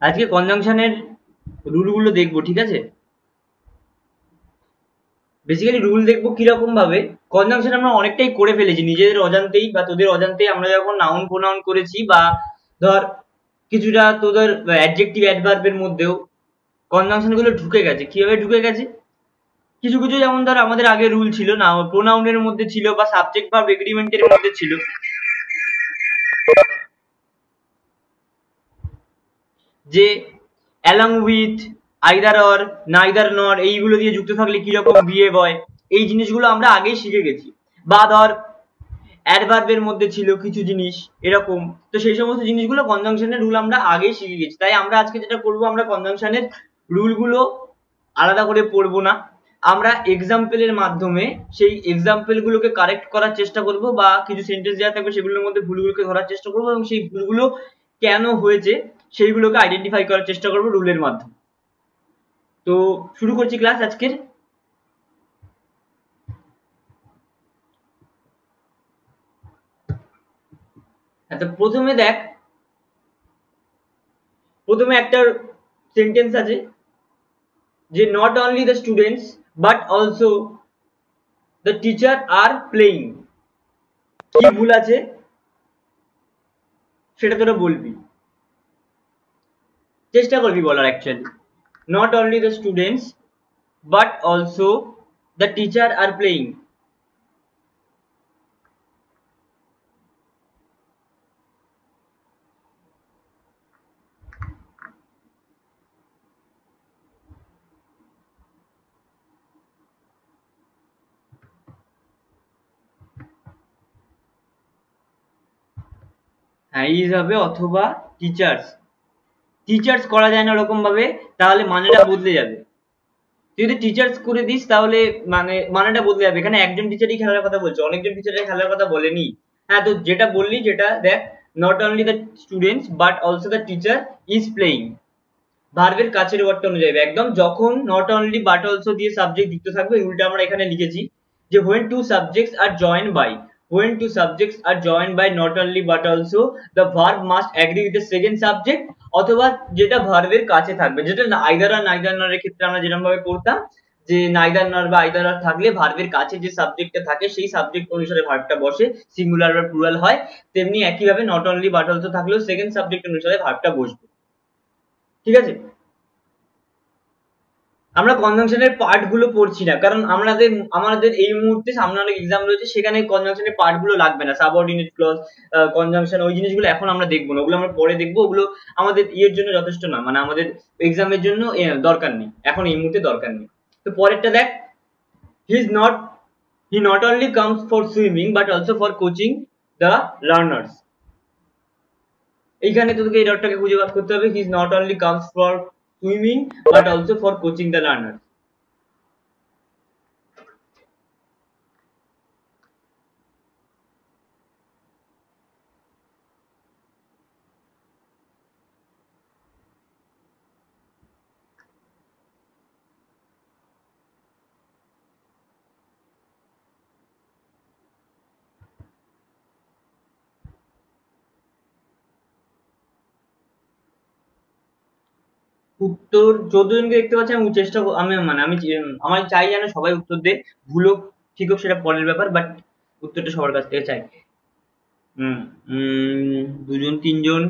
আজকে কনজাংশনের রুলগুলো দেখবো, ঠিক আছে? বেসিক্যালি রুল দেখবো কিরকম ভাবে। কনজাংশন আমরা অনেকটাই করে ফেলেছি নিজেদের অজান্তেই বা তোদের অজান্তেই। আমরা যখন নাউন প্রোনাউন করেছি বা ধর কিছুটা তোদের অ্যাডজেক্টিভ অ্যাডভার্বের মধ্যেও কনজাংশন গুলো ঢুকে গেছে। কিভাবে ঢুকে গেছে? কিছু কিছু যেমন ধর আমাদের আগে রুল ছিল না, প্রোনাউনের মধ্যে ছিল বা সাবজেক্ট ভার্ব এগ্রিমেন্টের মধ্যে ছিল যে along with, either or, neither নর এইগুলো দিয়ে যুক্ত থাকলে কিরকম বিহেভ হয়, এই জিনিসগুলো আমরা আগেই শিখে গেছি। বা ধর অ্যাডভার্বের মধ্যে ছিল কিছু জিনিস এরকম, তো সেই সমস্ত জিনিসগুলো কনজাংশনের রুল আমরা আগেই শিখে গেছি। তাই আমরা আজকে যেটা করবো, আমরা কনজাংশনের রুলগুলো আলাদা করে পড়বো না, আমরা এক্সাম্পলের মাধ্যমে সেই এক্সাম্পল গুলোকে কারেক্ট করার চেষ্টা করব বা কিছু সেন্টেন্স দেওয়া থাকবে সেগুলোর মধ্যে ভুলগুলোকে ধরার চেষ্টা করবো এবং সেই ভুলগুলো কেন হয়েছে সেইগুলোকে আইডেন্টিফাই করার চেষ্টা করবো রুলের মাধ্যমে। তো শুরু করছি ক্লাস আজকের। আচ্ছা, প্রথমে দেখ, প্রথমে একটা সেন্টেন্স আছে যে not only the students but also the teacher are playing. কি ভুল আছে সেটা তোরা বলবি, চেষ্টা করবি বলার। Actually not only the students but also the teacher are playing. হ্যাঁ, ইজ হবে অথবা টিচার্স। টিচার্স করা যায় না ওরকম ভাবে, তাহলে মানেটা বদলে যাবে। তুই যদি টিচার্স করে দিস তাহলে মানেটা বদলে যাবে। এখানে একজন টিচারই খেলার কথা বলছে, অনেকজন টিচারের খেলার কথা বলেনি। হ্যাঁ, তো যেটা বললি, যেটা দেখ, not only the students but also the teacher is playing, ভার্বের কাছের ওয়ার্ডটা অনুযায়ী একদম। যখন নট অনলি বাট অলসো দিয়ে সাবজেক্ট যুক্ত থাকবে, রুলটা আমরা এখানে লিখেছি যে when two subjects are joined by, when two subjects are joined by not only but also the verb must agree with the second subject, অথবা যেটা ভার্বের কাছে থাকবে, যেটা আইদার আর নাইদার নর এর ক্ষেত্রে আমরা যেরকম ভাবে করতাম যে নাইদার নর বা আইদার আর থাকলে ভার্বের কাছে যে সাবজেক্টটা থাকে সেই সাবজেক্ট অনুসারে ভার্বটা বসে, সিঙ্গুলার বা প্লুরাল হয়, তেমনি একই ভাবে নট অনলি বাট অলসো থাকলেও সেকেন্ড সাবজেক্ট অনুসারে ভার্বটা বসবে। ঠিক আছে? আমরা কনজাংশনের পার্ট গুলো পড়ছি না, কারণ আমাদের এই মুহূর্তে সামনে অনেক এক্সাম রয়েছে, সেখানে কনজাংশনের পার্ট গুলো লাগবে না। সাবঅর্ডিনেট ক্লজ, কনজাংশন, ওই জিনিসগুলো এখন আমরা দেখবো না, ওগুলো আমরা পরে দেখবো। ওগুলো আমাদের ইয়ের জন্য যথেষ্ট না, মানে আমাদের এক্সামের জন্য দরকার নেই, এখন এই মুহূর্তে দরকার নেই। তো পরেরটা দেখ, he not only comes for swimming but also for coaching the learners. এইখানে তোকে এই ডটটাকে খুঁজে বার করতে হবে। He is not only comes for swimming but also for coaching the learners. উত্তর 14 জনকে দেখতে পাচ্ছি। আমি চেষ্টা আমি চাই যেন সবাই উত্তর দে, ভুল হোক ঠিক হোক সেটা পরের ব্যাপার, বাট উত্তরটা সবার কাছ থেকে চাই। দুজন তিনজন।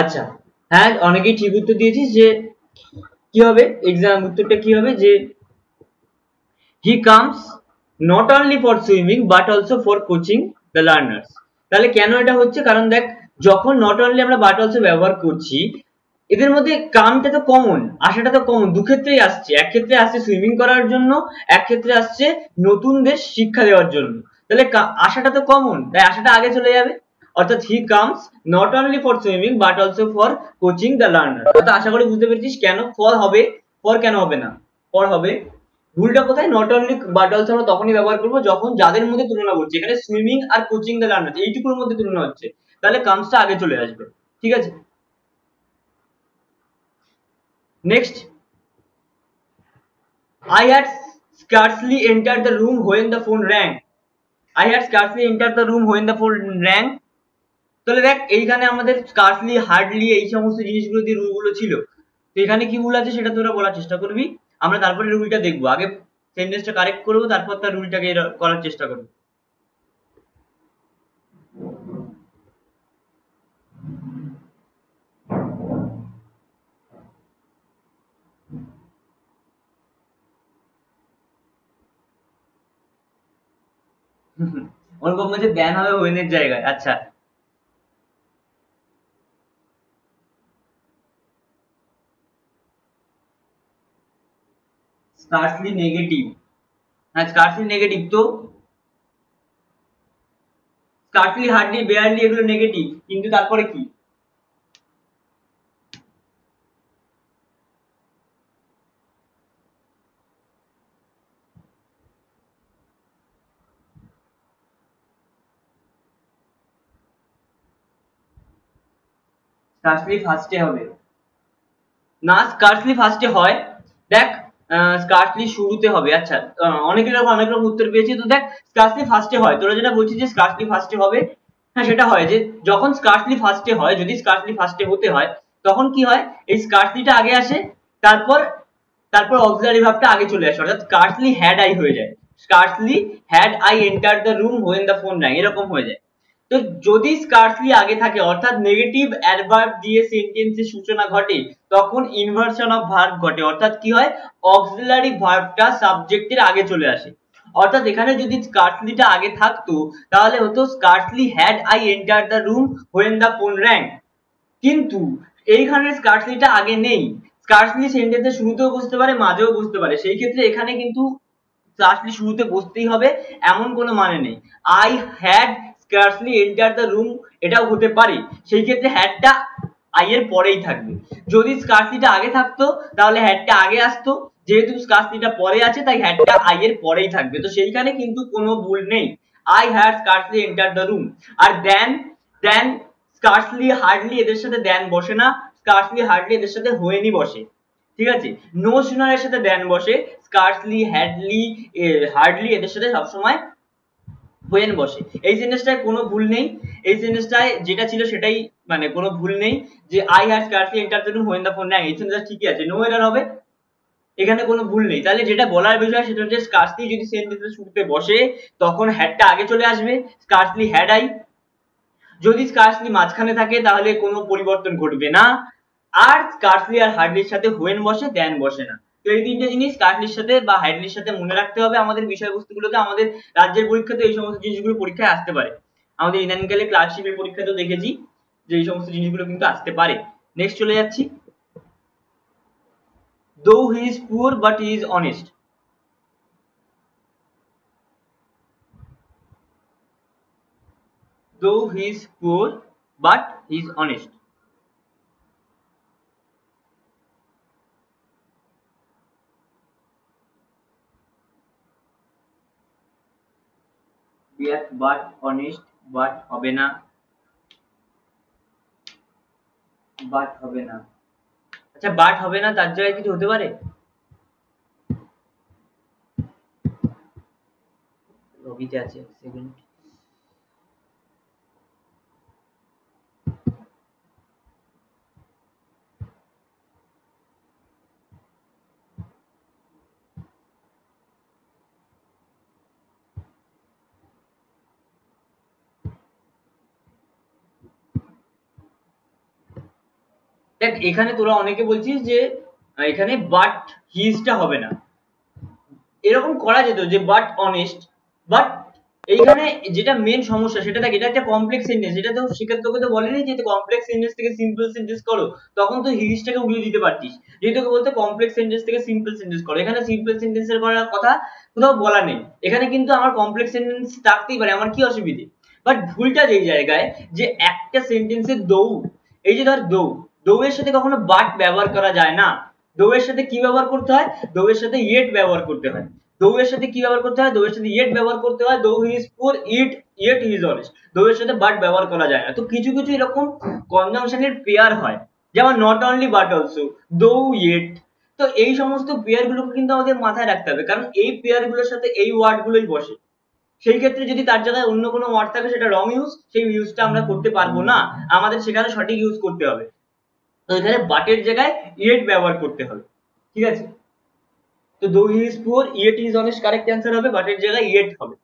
আচ্ছা, হ্যাঁ, অনেকেই ঠিক উত্তর দিয়েছিস। যে কি হবে এক্সাম উত্তরটা কি হবে, যে he comes not only for swimming but also for coaching the learners. তাহলে কেন এটা হচ্ছে, কারণ দেখ, যখন নট অনলি আমরা বাট অলসো ব্যবহার করছি, এদের মধ্যে কামটা তো কমন, আশাটা তো কমন, দু ক্ষেত্রেই আসছে। এক ক্ষেত্রে আসছে সুইমিং করার জন্য, এক ক্ষেত্রে আসছে নতুনদের শিক্ষা দেওয়ার জন্য। তাহলে আশাটা তো কমন, তাই আশাটা আগে চলে যাবে। অর্থাৎ he comes not only for swimming but also for coaching the learner. অর্থাৎ আশা করি বুঝতে পেরেছিস কেন ফর হবে, ফর কেন হবে না, ফর হবে। ভুলটা কোথায়? নট অনলি বাট অলসো আমরা তখনই ব্যবহার করবো যখন যাদের মধ্যে তুলনা করছি, এখানে সুইমিং আর কোচিং দ্য লার্নার এইটুকুর মধ্যে তুলনা হচ্ছে, তাহলে কামসটা আগে চলে আসবে। ঠিক আছে, next, I had scarcely entered the room when the phone rang. I had scarcely entered the room when the phone rang. তাহলে দেখ এইখানে আমাদের স্কার্সলি, হার্ডলি এই সমস্ত জিনিসগুলো দিয়ে রুলগুলো ছিল, তো এখানে কি রুল আছে সেটা তোরা বলার চেষ্টা করবি, আমরা তারপরে রুলটা দেখবো, আগে সেন্টেন্সটা কারেক্ট করবো তারপর তার রুলটাকে করার চেষ্টা করবো। অনুপম বলছে ব্যান হবে ওয়েনের জায়গায়, আচ্ছা স্কার্সলি নেগেটিভ, হ্যাঁ স্কার্সলি নেগেটিভ, তো স্কার্সলি, হার্ডলি, বেয়ারলি এগুলো নেগেটিভ, কিন্তু তারপরে কি? স্কার্সলি ফার্স্টে হবে না, স্কার্সলি ফার্স্টে হয়, দেখ স্কার্সলি শুরুতে হবে, আচ্ছা অনেক রকম উত্তর পেয়েছি, তো দেখ স্কার্সলি ফার্স্টে হয়, তোরা যেটা বলছিস যে স্কার্সলি ফার্স্টে হবে, হ্যাঁ সেটা হয়, যে যখন স্কার্সলি ফার্স্টে হয়, যদি স্কার্সলি ফার্স্টে হতে হয় তখন কি হয়, এই স্কার্সলিটা আগে আসে, তারপর তারপর অক্সিলারি ভার্বটা আগে চলে আসে, অর্থাৎ স্কার্সলি হ্যাড আই হয়ে যায়, scarcely had I enter the room when the phone rang, এরকম হয়ে যায়। তো যদি স্কার্সলি আগে থাকে অর্থাৎ নেগেটিভ অ্যাডভার্ব দিয়ে সেন্টেন্সের সূচনা ঘটে, তখন ইনভার্সন অফ ভার্ব ঘটে, অর্থাৎ কি হয়, অক্সিলারি ভার্বটা সাবজেক্টের আগে চলে আসে, অর্থাৎ এখানে যদি স্কার্সলিটা আগে থাকতো তাহলে হতো scarcely had I enter the room when the phone rang, কিন্তু এইখানে স্কার্সলিটা আগে নেই, স্কার্সলি সেন্টেন্সের শুরুতেও বসতে পারে মাঝেও বসতে পারে, সেই ক্ষেত্রে এখানে কিন্তু স্কার্সলি শুরুতে বসতেই হবে এমন কোনো মানে নেই, I had scarcely enter the room এটাও হতে পারে, সেই ক্ষেত্রে হ্যাডটা আই এর পরেই থাকবে, যদি স্কার্সলিটা আগে থাকতো তাহলে হ্যাডটা আগে আসতো, যেহেতু স্কার্সলিটা পরে আছে তাই হ্যাডটা আই এর পরেই থাকবে, তো সেইখানে কিন্তু কোনো ভুল নেই, I had scarcely enter the room. আর দেন স্কার্সলি, হার্ডলি এদের সাথে দেন বসে না, স্কার্সলি, হার্ডলি এদের সাথে হোয়েনই বসে, ঠিক আছে, নো সুনারের সাথে দেন বসে, স্কার্সলি, হ্যাডলি, হার্ডলি এদের সাথে সবসময় হোয়েন বসে, এই সেন্টেন্সটায় কোনো ভুল নেই, এই সেন্টেন্সটায় যেটা ছিল সেটাই, মানে কোনো ভুল নেই, যে I had scarcely enter the room when the phone rang, এই সেন্টেন্সটা ঠিকই আছে, নো এরর হবে, এখানে কোনো ভুল নেই। তাহলে যেটা বলার বিষয় সেটা হচ্ছে স্কার্সলি যদি সেন্টেন্সের শুরুতে বসে তখন হ্যাডটা আগে চলে আসবে, স্কার্সলি হ্যাড আই, যদি স্কার্সলি মাঝখানে থাকে তাহলে কোনো পরিবর্তন ঘটবে না, আর স্কার্সলি আর হার্ডলির সাথে হোয়েন বসে, দেন বসে না, তো এই তিনটে জিনিস স্কার্সলির সাথে বা হার্ডলির সাথে মনে রাখতে হবে আমাদের বিষয়বস্তুগুলোকে, আমাদের রাজ্যের পরীক্ষাতে এই সমস্ত জিনিসগুলো পরীক্ষায় আসতে পারে, আমাদের ইদানিংকালে ক্লার্কশিপের পরীক্ষাতেও দেখেছি যে এই সমস্ত জিনিসগুলো কিন্তু আসতে পারে। নেক্সট চলে যাচ্ছি, দো he is poor but he is honest, though he is poor but he is honest, but honest, but হবে না, বাট হবে না, আচ্ছা বাট হবে না তার জায়গায় কিছু হতে পারে, রবিতে আছে সেকেন্ড, দেখ এখানে তোরা অনেকে বলছিস যে এখানে বাট হিজটা হবে না, এরকম করা যেত যে বাট অনেস্ট, বাট এইখানে যেটা মেন সমস্যা সেটা দেখ, এটা একটা কমপ্লেক্স সেন্টেন্স, এটা তো শিক্ষক তোকে তো বলেনি যে কমপ্লেক্স সেন্টেন্স থেকে সিম্পল সেন্টেন্স করো, তখন তো হিজটাকে উড়িয়ে দিতে পারতিস, যদি তোকে বলতে কমপ্লেক্স সেন্টেন্স থেকে সিম্পল সেন্টেন্স করো, এখানে সিম্পল সেন্টেন্সের করার কথা কোথাও বলা নেই, এখানে কিন্তু আমার কমপ্লেক্স সেন্টেন্স থাকতেই পারে, আমার কি অসুবিধে, বাট ভুলটা যেই জায়গায় যে একটা সেন্টেন্সের দৌ, এই যে ধর দৌ, দৌড়ের সাথে কখনো বাট ব্যবহার করা যায় না, দৌড়ের সাথে কি ব্যবহার করতে হয়? দৌড়ের সাথে ইয়েট ব্যবহার করতে হয়। দৌড়ের সাথে কি ব্যবহার করতে হয়? দৌড়ের সাথে ইয়েট ব্যবহার করতে হয়। দৌ he is poor, yet he is honest. দৌড়ের সাথে বাট ব্যবহার করা যায় না। তো কিছু কিছু এরকম কনজাংশনের পেয়ার হয়, যেমন নট অনলি বাট অলসো, দৌ ইয়েট। তো এই সমস্ত পেয়ার গুলোকে কিন্তু আমাদের মাথায় রাখতে হবে, কারণ এই পেয়ার গুলোর সাথে এই ওয়ার্ড গুলোই বসে। সেই ক্ষেত্রে যদি তার জায়গায় অন্য কোনো ওয়ার্ড থাকে সেটা রং ইউজ, সেই ইউজটা আমরা করতে পারবো না, আমাদের সেখানে সঠিক ইউজ করতে হবে। তো এখানে বাটের জায়গায় ইয়েট ব্যবহার করতে হবে, ঠিক আছে? তো দো he is poor, yet is honest correct answer হবে, বাটের জায়গায় ইয়েট হবে।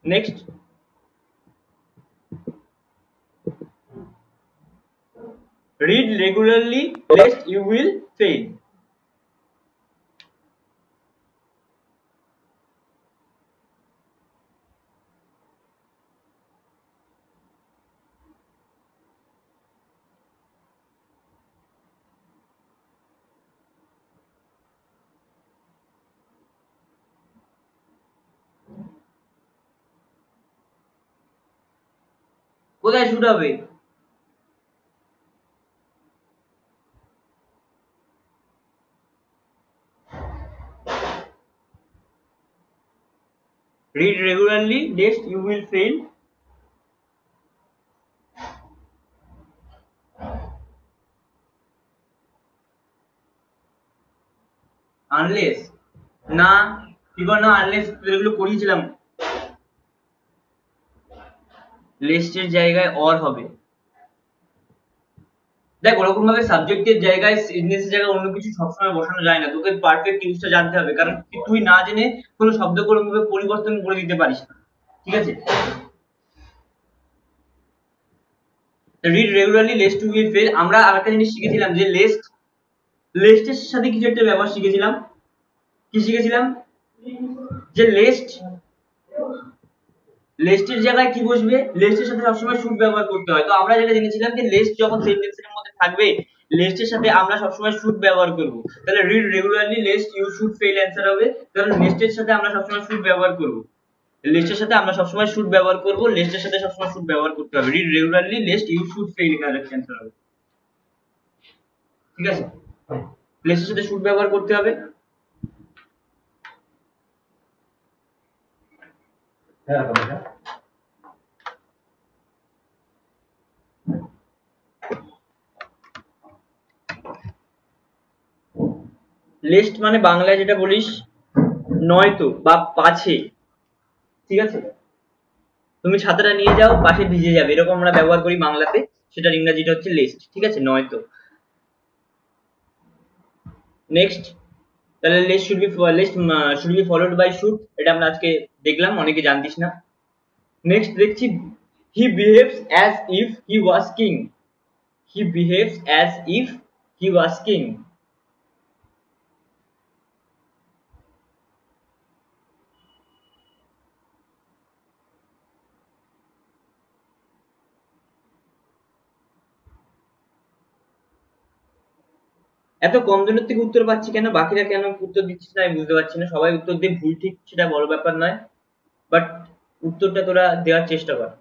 Next, read regularly lest you will fail. কোথায় শুট হবে? read regularly lest you will fail. Unless না, কি বল না, আনলেস এগুলো করিয়েছিলাম। লেস্টের জায়গায় অর হবে। দেখ, ওরকম ভাবে সাবজেক্টের জায়গায় সিগনেসের জায়গায় অন্য কিছু সবসময় বসানো যায় না। তোকে পারফেক্ট ইউজটা জানতে হবে, কারণ তুই না জেনে কোনো শব্দ কোনো ভাবে পরিবর্তন করে দিতে পারিস না, ঠিক আছে? Read regularly lest to will fail. আমরা আরেকটা জিনিস শিখেছিলাম যে লেস্টের সাথে কিছু একটা ব্যবহার শিখেছিলাম। কি শিখেছিলাম? যে লেস্টের জায়গায় কি বসবে? লেস্টের সাথে সবসময় শুড ব্যবহার করতে হয়। তো আমরা যেটা জেনেছিলাম যে লেস্ট যখন সেন্টেন্সের মধ্যে থাকবে, লেস্টের সাথে আমরা সবসময় শুড ব্যবহার করব। তাহলে read regularly lest you should fail answer হবে, কারণ লেস্টের সাথে আমরা সবসময় শুড ব্যবহার করব। লেস্টের সাথে আমরা সবসময় শুড ব্যবহার করব, লেস্টের সাথে সবসময় শুড ব্যবহার করতে হবে। Read regularly lest you should fail correct answer হবে, ঠিক আছে? লেস্টের সাথে শুড ব্যবহার করতে হবে। লেস্ট মানে বাংলায় যেটা বলিস নয়তো বা পাছে, ঠিক আছে? তুমি ছাতাটা নিয়ে যাও, পাশে ভিজে যাবে, এরকম আমরা ব্যবহার করি বাংলাতে। সেটার ইংরেজিটা হচ্ছে লেস্ট, ঠিক আছে? নয়তো। নেক্সট, তাহলে lest should be followed by should, এটা আমরা আজকে দেখলাম, অনেকে জানতিস না। নেক্সট দেখছি, he behaves as if he was king. He behaves as if he was king. এত কম জনের থেকে উত্তর পাচ্ছি কেন, বাকিরা কেন উত্তর দিচ্ছিস না আমি বুঝতে পারছি না। সবাই উত্তর দিয়ে ভুল ঠিক সেটা বড় ব্যাপার নয়, বাট উত্তরটা তোরা দেওয়ার চেষ্টা কর।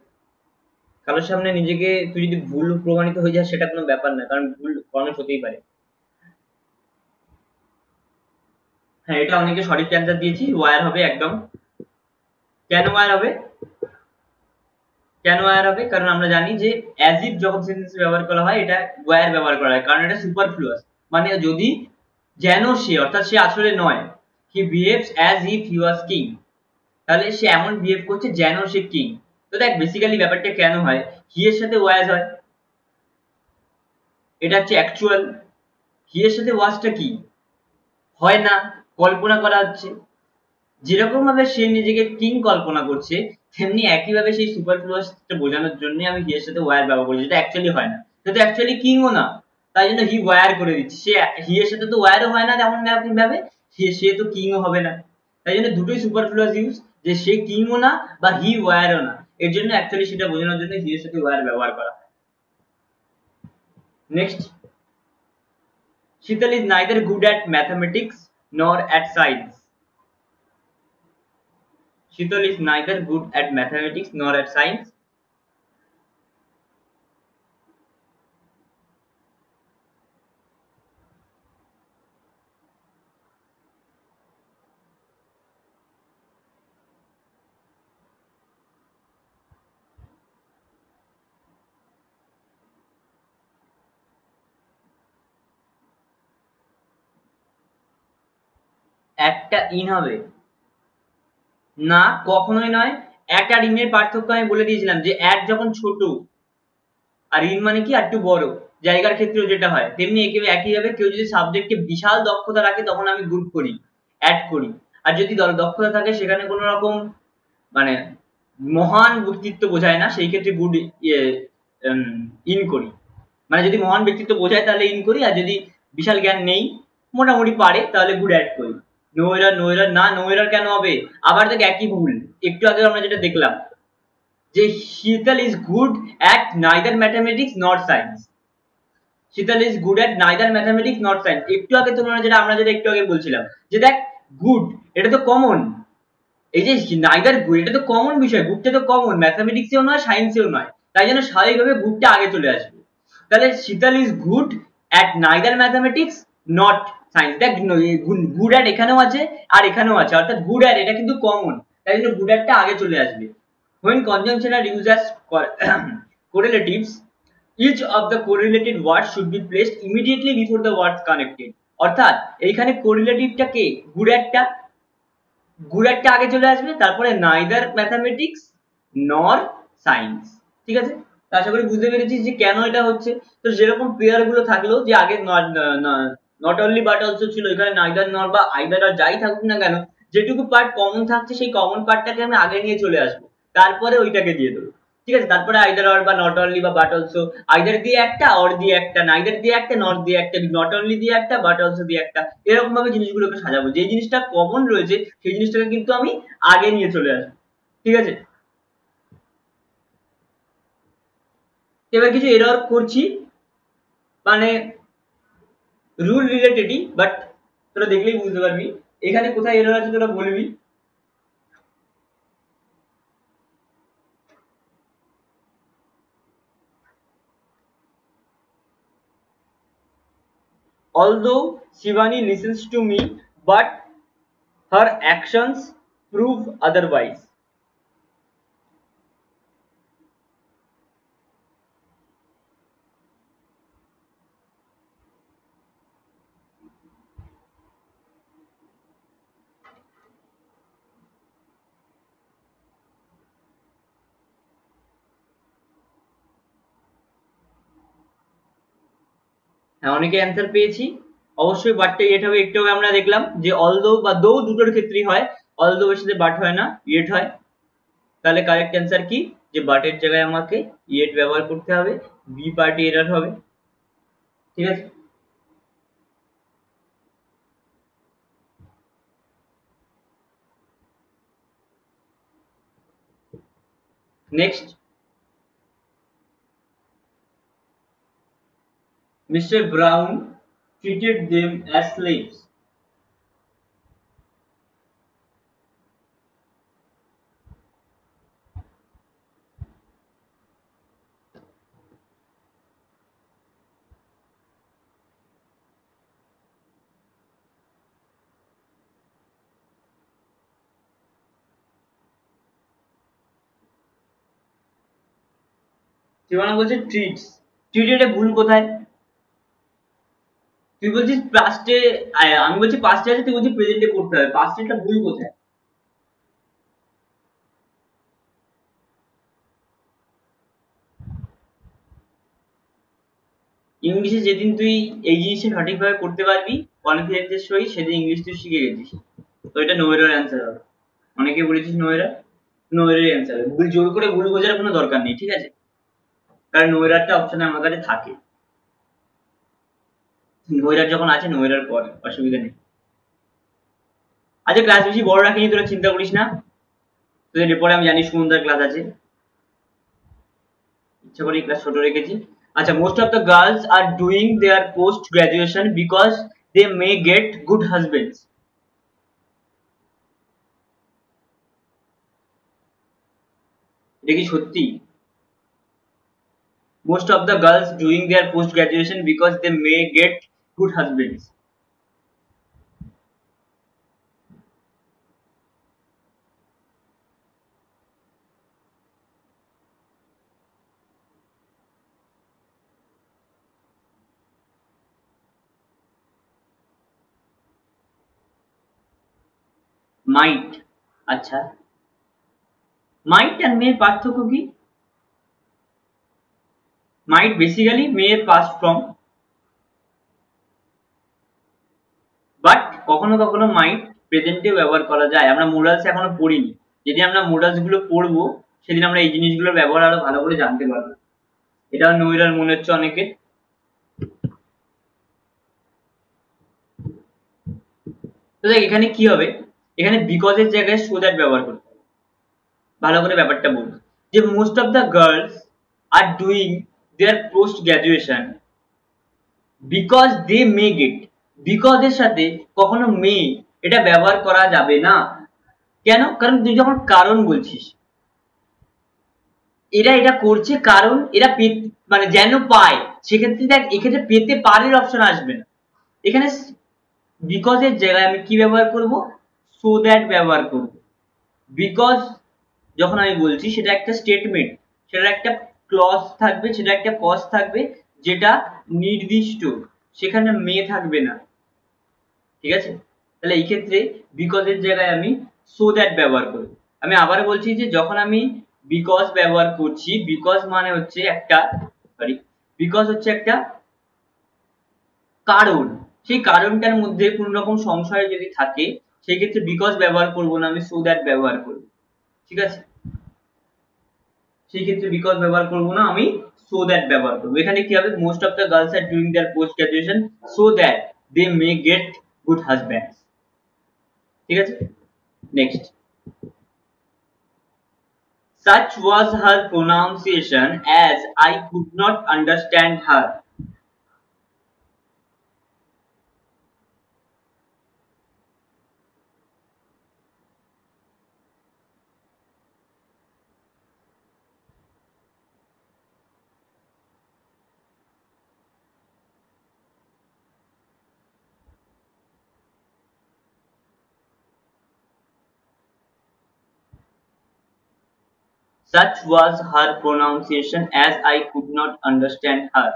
কারোর সামনে নিজেকে তুই যদি ভুল প্রমাণিত হয়ে যায় সেটা কোনো ব্যাপার না, কারণ ভুল মানুষ হতেই পারে। হ্যাঁ, এটা অনেকে সঠিক অ্যান্সার দিয়েছি, ওয়ার হবে একদম। কেন ওয়ার হবে? কেন ওয়ার হবে? কারণ আমরা জানি যে অ্যাজ ইফ যখন সেন্টেন্সে ব্যবহার করা হয় এটা ওয়ার ব্যবহার করা হয়, কারণ এটা সুপারফ্লুয়াস। মানে যদি যেন সে, অর্থাৎ সে আসলে নয়। হি behaves as if he was king, তাহলে সে এমন বিহেভ করছে যেন সে কিং। তো দেখ, বেসিক্যালি ব্যাপারটা কেন হয়, হি এর সাথে ওয়াজ হয়, এটা হচ্ছে অ্যাকচুয়াল। হি এর সাথে ওয়াজটা কি হয় না, কল্পনা করা হচ্ছে। যেরকম ভাবে সে নিজেকে কিং কল্পনা করছে, তেমনি একইভাবে সেই সুপারফ্লুয়াসটা বোঝানোর জন্য আমি হি এর সাথে ওয়্যার ব্যবহার করি, যেটা অ্যাকচুয়ালি হয় না। সেটা অ্যাকচুয়ালি কিংও না, তাই জন্য হি ওয়্যার করে দিচ্ছি। সে হি এর সাথে তো ওয়্যারও হয় না যেমন ভাবে, সে তো কিংও হবে না। তাই জন্য দুটোই সুপারফ্লুয়াস ইউজ, যে সে কিংও না বা হি ওয়্যারও না। এর জন্য অ্যাকচুয়ালি সেটা বোঝানোর জন্য হি এর সাথে ওয়্যার ব্যবহার করা হয়। Next, Sheetal is neither good at mathematics nor at science. Sheetal is neither good at mathematics nor at science. একটা ইন হবে না, কখনোই নয়। অ্যাট আর ইনের পার্থক্য আমি বলে দিয়েছিলাম যে অ্যাট যখন ছোট আর ইন মানে কি একটু বড় জায়গার ক্ষেত্রেও যেটা হয়, তেমনি একইভাবে কেউ যদি সাবজেক্টে বিশাল দক্ষতা রাখে তখন আমি গুড করি, অ্যাড করি। আর যদি দক্ষতা থাকে সেখানে কোনো রকম মানে মহান ব্যক্তিত্ব বোঝায় না, সেই ক্ষেত্রে গুড ইন করি। মানে যদি মহান ব্যক্তিত্ব বোঝায় তাহলে ইন করি, আর যদি বিশাল জ্ঞান নেই মোটামুটি পারে তাহলে গুড অ্যাড করি। নো এরার, নো এরার না, নো এরার কেন হবে? আবার দেখ একই ভুল, একটু আগে আমরা যেটা দেখলাম যে Sheetal is good at neither mathematics not science. Sheetal is good at neither mathematics not science. একটু আগে তোমরা যেটা আমরা যেটা একটু আগে বলছিলাম যে দেখ গুড এটা তো কমন, এই যে নাইদার গুড এটা তো কমন বিষয়, গুডটা তো কমন, ম্যাথামেটিক্সেও নয় সায়েন্সেও নয়, তাই জন্য স্বাভাবিকভাবে গুডটা আগে চলে আসবে। তাহলে শীতল is good at neither mathematics not science. দেখ গুড অ্যাট এখানেও আছে আর এখানেও আছে, অর্থাৎ গুড অ্যাট এটা কিন্তু কমন, তাই জন্য গুড অ্যাটটা আগে চলে আসবে। when conjunction are used as correlatives, each of the correlated words should be placed immediately before the words connected। অর্থাৎ এইখানে correlative-টা কে? গুড অ্যাটটা, গুড একটা আগে চলে আসবে, তারপরে নাইদার ম্যাথামেটিক্স নর সায়েন্স। ঠিক আছে, আশা করি বুঝতে পেরেছিস যে কেন এটা হচ্ছে। তো যেরকম পেয়ার গুলো থাকলো যে আগে নট অনলি বাট অলসো ছিল, এখানে নাইদার নর বা আইদার আর যাই থাকুক না কেন, যেটুকু পার্ট কমন থাকছে সেই কমন পার্টটাকে আমি আগে নিয়ে চলে আসবো, তারপরে ওইটাকে দিয়ে দেবো। ঠিক আছে, তারপরে আইদার অর বা নট অনলি বা বাট অলসো, আইদার দিয়ে একটা, অর দিয়ে একটা, নাইদার দিয়ে একটা, নট দিয়ে একটা, নট অনলি দিয়ে একটা, বাট অলসো দিয়ে একটা, এরকম ভাবে জিনিসগুলোকে সাজাবো। যে জিনিসটা কমন রয়েছে সেই জিনিসটাকে কিন্তু আমি আগে নিয়ে চলে আসবো। ঠিক আছে, এবার কিছু এরর করছি মানে রুল রিলেটেডই, বাট তোরা দেখলেই বুঝতে পারবি এখানে কোথায় এরর আছে, তোরা বলবি। Although Shivani listens to me, but her actions prove otherwise. হ্যাঁ, অনেকে অ্যান্সার পেয়েছি অবশ্যই। বাটটা ইয়েট হবে, একটু আগে আমরা দেখলাম যে অলদো বা দো দুটোর ক্ষেত্রেই হয়, অলদো এর সাথে বাট হয় না, ইয়েট হয়। তাহলে কারেক্ট অ্যান্সার কি? যে বাটের জায়গায় আমাকে ইয়েট ব্যবহার করতে হবে, বি পার্টি এরর হবে। ঠিক আছে, next, mister brown treated them as slaves। সীমানা বলছে ট্রিটস, ট্রিটেডে ভুল কোথায়? তুই বলছিস পাস্টে, আমি বলছি পাস্টে আছে, তুই বলছিস প্রেজেন্টে করতে হবে, পাস্টেটা ভুল কোথায়? ইংলিশে যেদিন তুই এই জিনিসটা সঠিকভাবে করতে পারবি কনফিডেন্সের সহিত, সেদিন ইংলিশ তুই শিখে গেছিস। তো এটা নো এরর অ্যান্সার হবে। অনেকে বলেছিস no error, no error answer হবে। ভুল জোর করে ভুল বোঝার কোনো দরকার নেই, ঠিক আছে, কারণ নো এররটা অপশনে আমার কাছে থাকে। নো এরর যখন আছে নো এরর কর, অসুবিধা নেই। আচ্ছা, ক্লাস বেশি বড় রাখিনি, তোরা চিন্তা করিস না, তোদের এরপরে আমি জানি সুমন্তার ক্লাস আছে, ইচ্ছা করে ক্লাস ছোট রেখেছি। আচ্ছা, most of the girls are doing their post graduation because they may get good husbands. এটা কি সত্যি? Most of the girls doing their post graduation because they may get good husbands। মাইট। আচ্ছা, মাইট আর মেয়ের পার্থক্য কি? মাইট বেসিক্যালি মেয়ের পাস্ট ফর্ম, বাট কখনো কখনো মাইট প্রেজেন্টেও ব্যবহার করা যায়। আমরা মোরালস এখনো পড়িনি, যদি আমরা মোরালস গুলো পড়বো সেদিন আমরা এই জিনিসগুলোর ব্যবহার আরো ভালো করে জানতে পারবো। এটা নৈরার মনে হচ্ছে অনেকে। তো দেখ এখানে কি হবে, এখানে বিকজ এর জায়গায় সো দ্যাট ব্যবহার করতে হবে। ভালো করে ব্যাপারটা বলবো যে most of the girls are doing their post graduation because they may get. Because এর সাথে কখনো মে এটা ব্যবহার করা যাবে না। কেন? কারণ তুই যখন কারণ বলছিস, এরা এটা করছে কারণ এরা মানে যেন পায়, সেক্ষেত্রে দেখ এক্ষেত্রে পেতে পারের অপশন আসবে না। এখানে বিকজ এর জায়গায় আমি কি ব্যবহার করব? সো দ্যাট ব্যবহার করব। বিকজ যখন আমি বলছি সেটা একটা স্টেটমেন্ট, সেটা একটা ক্লজ থাকবে, সেটা একটা কজ থাকবে যেটা নির্দিষ্ট, সেখানে মে থাকবে না। ঠিক আছে? তাহলে এই ক্ষেত্রে বিকজ এর জায়গায় আমি সো দ্যাট ব্যবহার করব। আমি আবার বলছি যে যখন আমি বিকজ ব্যবহার করছি, বিকজ মানে হচ্ছে একটা বিকজ হচ্ছে একটা কারণ, সেই কারণটার মধ্যে কোন রকম সংশয় যদি থাকে সেই ক্ষেত্রে বিকজ ব্যবহার করব না, আমি সো দ্যাট ব্যবহার করব। ঠিক আছে? সেই ক্ষেত্রে বিকজ ব্যবহার করব না, আমি সো দ্যাট ব্যবহার করব। এখানে কি হবে? Most of the girls are doing their post graduation so that they may get good husbands. ঠিক আছে? Next, such was her pronunciation as I could not understand her. Such was her pronunciation as I could not understand her.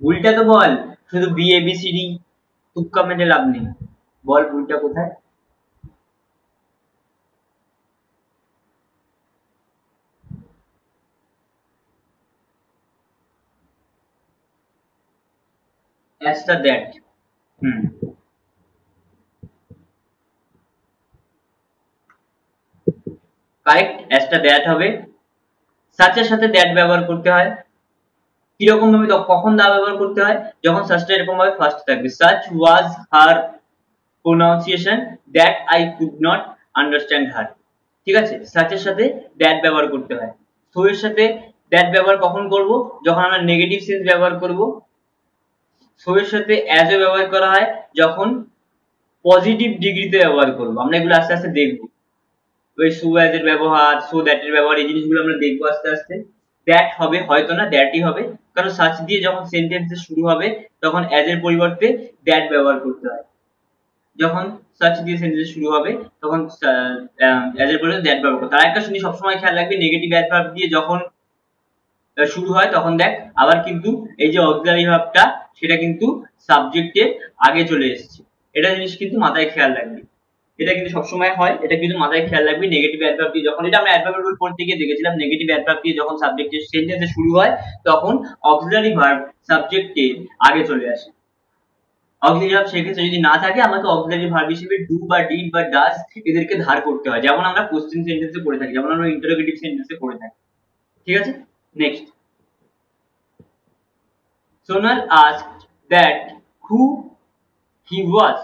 ভুলটা তো বল, শুধু B A B C D তুক্কা মেরে লাভ নেই, বল ভুলটা কোথায়? অ্যাজটা that. Correct, অ্যাজটা that হবে। সাচের সাথে দ্যাট ব্যবহার করতে হয় কিরকম ভাবে? কখন দা ব্যবহার করতে হয়? যখন সাচটা এরকম ভাবে ফার্স্ট থাকবে, such was her pronunciation that I could not understand her. ঠিক আছে? সাচের সাথে দ্যাট ব্যবহার করতে হয়। সো এর সাথে দ্যাট ব্যবহার কখন করব? যখন আমরা নেগেটিভ সেন্স ব্যবহার করব। সো এর সাথে অ্যাজ এ ব্যবহার করা হয় যখন পজিটিভ ডিগ্রিতে ব্যবহার করব। আমরা এগুলো আস্তে আস্তে দেখব, ওই সো অ্যাজ এর ব্যবহার, সো দ্যাট এর ব্যবহার, এই জিনিসগুলো আমরা দেখবো আস্তে আস্তে। দ্যাট হবে হয়তো না, দ্যাটই হবে, কারণ সাচ দিয়ে যখন সেন্টেন্সে শুরু হবে তখন অ্যাজ এর পরিবর্তে দ্যাট ব্যবহার করতে হয়। যখন সাচ দিয়ে সেন্টেন্স শুরু হবে তখন অ্যাজ এর পরিবর্তে দ্যাট ব্যবহার করতে হয়। আরেকটা শুনি সবসময় খেয়াল রাখবি, নেগেটিভ অ্যাডভার্ব দিয়ে যখন শুরু হয় তখন দেখ আবার কিন্তু এই যে অক্সিলারি ভার্বটা সেটা কিন্তু সাবজেক্টের আগে চলে এসেছে। এটা জিনিস কিন্তু মাথায় খেয়াল রাখবি, এটা কিন্তু সবসময় হয়, এটা কিন্তু মাথায় খেয়াল রাখবি। নেগেটিভ অ্যাডভার্ব দিয়ে যখন, এটা আমরা অ্যাডভার্বের রুল পড়তে গিয়ে দেখেছিলাম, নেগেটিভ অ্যাডভার্ব দিয়ে যখন সাবজেক্টের সেন্টেন্সে শুরু হয় তখন অক্সিলারি ভার্ব সাবজেক্টের আগে চলে আসে। অক্সিলারি ভার্ব সেক্ষেত্রে যদি না থাকে আমাকে অক্সিলারি ভার্ব হিসেবে ডু বা ডিড বা ডাজ এদেরকে ধার করতে হয়, যেমন আমরা কোশ্চেন সেন্টেন্সে করে থাকি, যেমন আমরা ইন্টারোগেটিভ সেন্টেন্সে করে থাকি। ঠিক আছে? Next, Sonal asked that who he was.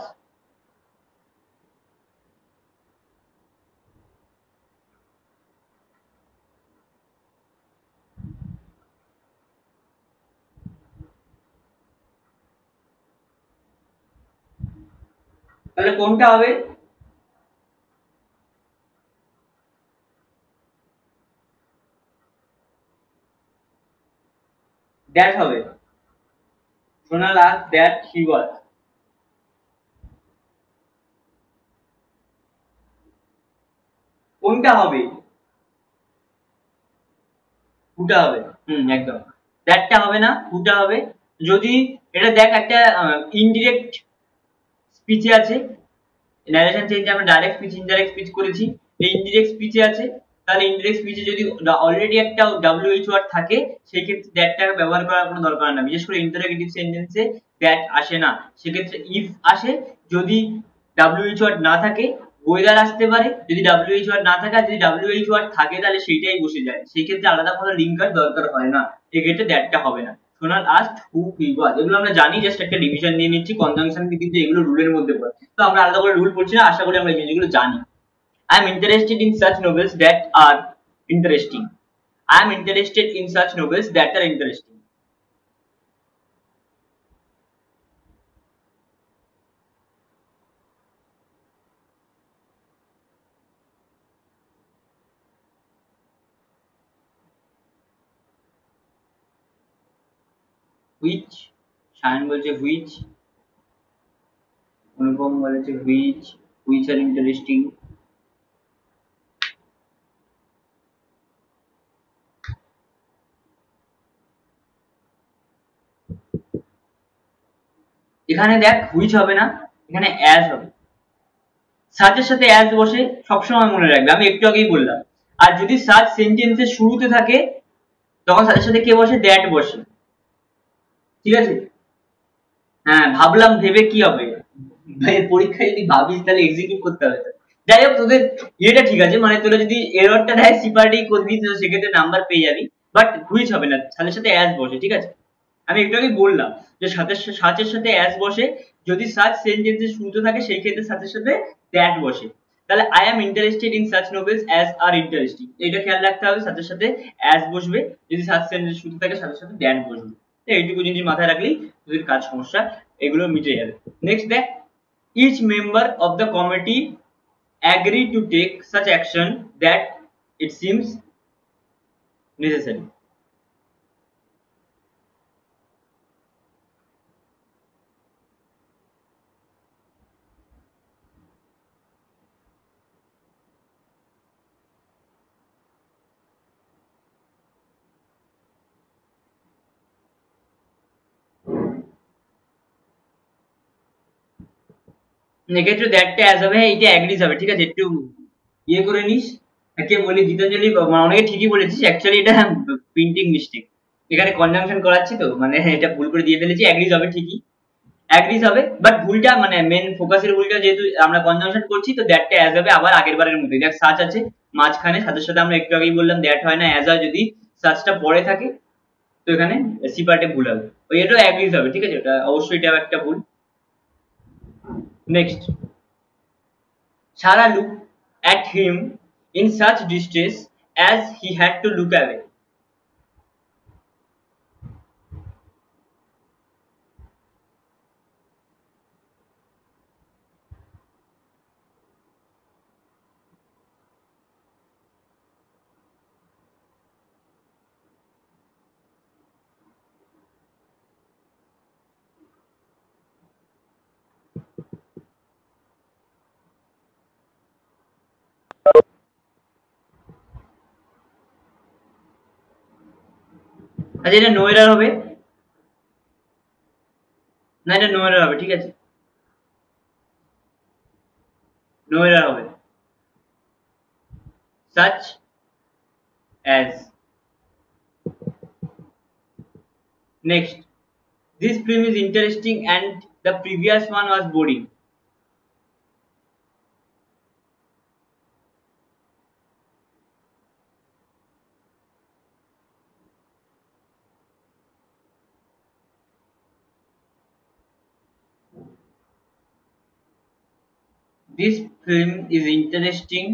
তাহলে কোনটা হবে? That হবে। Sonal asked that he was। কোনটা হবে? ওটা হবে। একদম। দ্যাটটা হবে না, হুটা হবে। যদি এটা দেখ একটা ইনডিরেক্ট স্পিচে আছে, ন্যারেশন চেঞ্জে আমরা ডাইরেক্ট স্পিচ ইনডাইরেক্ট স্পিচ করেছি, এই ইনডিরেক্ট স্পিচে আছে, তাহলে ইনডিরেক্ট স্পিচে যদি অলরেডি একটা WH ওয়ার্ড থাকে সেই ক্ষেত্রে দ্যাটটা ব্যবহার করার কোনো দরকার না। বিশেষ করে ইন্টারোগেটিভ সেন্টেন্সে দ্যাট আসে না, সেক্ষেত্রে ইফ আসে। যদি WH ওয়ার্ড না থাকে ওয়েদার আসতে পারে, যদি WH ওয়ার্ড না থাকে, আর যদি WH ওয়ার্ড থাকে তাহলে সেইটাই বসে যায়, সেই ক্ষেত্রে আলাদা কোনো লিঙ্কার দরকার হয় না, এক্ষেত্রে দ্যাটটা হবে না। সোনাল আস্কড হু হি ওয়াজ, এগুলো আমরা জানি, জাস্ট একটা ডিভিশন নিয়ে নিচ্ছি। কনজাংশন কিন্তু এগুলো রুলের মধ্যে পড়ে, তো আমরা আলাদা করে রুল পড়ছি না, আশা করি আমরা এই জিনিসগুলো জানি। I am interested in such novels that are interesting. I am interested in such novels that are interesting. Which? Shayan বলছে which, অনুপম বলেছে which are interesting. এখানে দেখ which হবে না, এখানে as হবে। সাচের সাথে as বসে সবসময় মনে রাখবে, আমি একটু আগেই বললাম। আর যদি সাচ সেন্টেন্সের শুরুতে থাকে তখন সাথে সাথে কে বসে, দ্যাট বসে, ঠিক আছে। হ্যাঁ, ভাবলাম ভেবে কি হবে, পরীক্ষায় যদি ভাবিস তাহলে এক্সিকিউট করতে হবে। যাই হোক, তোদের এটা ঠিক আছে, মানে তোরা যদি এররটা দেয় সিপারেটি করবি তো সেক্ষেত্রে নাম্বার পেয়ে যাবি, বাট হুইচ হবে না, সাথে সাথে অ্যাজ বসে, ঠিক আছে। আমি একটু আগে বললাম যে সাচের সাথে অ্যাজ বসে, যদি সাচ সেন্টেন্সের শুরুতে থাকে সেই ক্ষেত্রে সাথের সাথে দ্যাট বসে। তাহলে I am interested in such novels as are interesting, এটা খেয়াল রাখতে হবে, সাথের সাথে অ্যাজ বসবে, যদি সাচ সেন্টেন্স শুরুতে থাকে সাথে সাথে দ্যাট বসবে। এইটুকু জিনিস মাথায় রাখলেই তোদের কাজ সমস্যা এগুলো মিটে যাবে। নেক্সট দেখ, each member of the committee agree to take such action that it seems necessary. এক্ষেত্রে দ্যাটটা অ্যাজ হবে, এইটা অ্যাগ্রিজ হবে, ঠিক আছে। একটু ইয়ে করে নিস, একে বলি গীতাঞ্জলি, অনেকে ঠিকই বলেছিস, অ্যাকচুয়ালি এটা প্রিন্টিং মিস্টেক, এখানে কনজাংশন করাচ্ছি তো, মানে এটা ভুল করে দিয়ে ফেলেছি। অ্যাগ্রিজ হবে ঠিকই, অ্যাগ্রিজ হবে, বাট ভুলটা মানে মেন ফোকাসের ভুলটা, যেহেতু আমরা কনজাংশন করছি তো দ্যাটটা অ্যাজ হবে আবার আগের বারের মধ্যে। দেখ সাচ আছে মাঝখানে, সাথে সাথে আমরা একটু আগেই বললাম দ্যাট হয় না, অ্যাজ হয় যদি সাচটা পরে থাকে, তো এখানে সি পার্টে ভুল হবে, ওই এটাও অ্যাগ্রিজ হবে, ঠিক আছে, এটা অবশ্যই এটা একটা ভুল। Next, Sarah looked at him in such distress as he had to look away. আচ্ছা, এটা নো এরার হবে না, এটা নো এরার হবে, ঠিক আছে, নো এরার হবে, such as. Next, this film is interesting and the previous one was boring. This film is interesting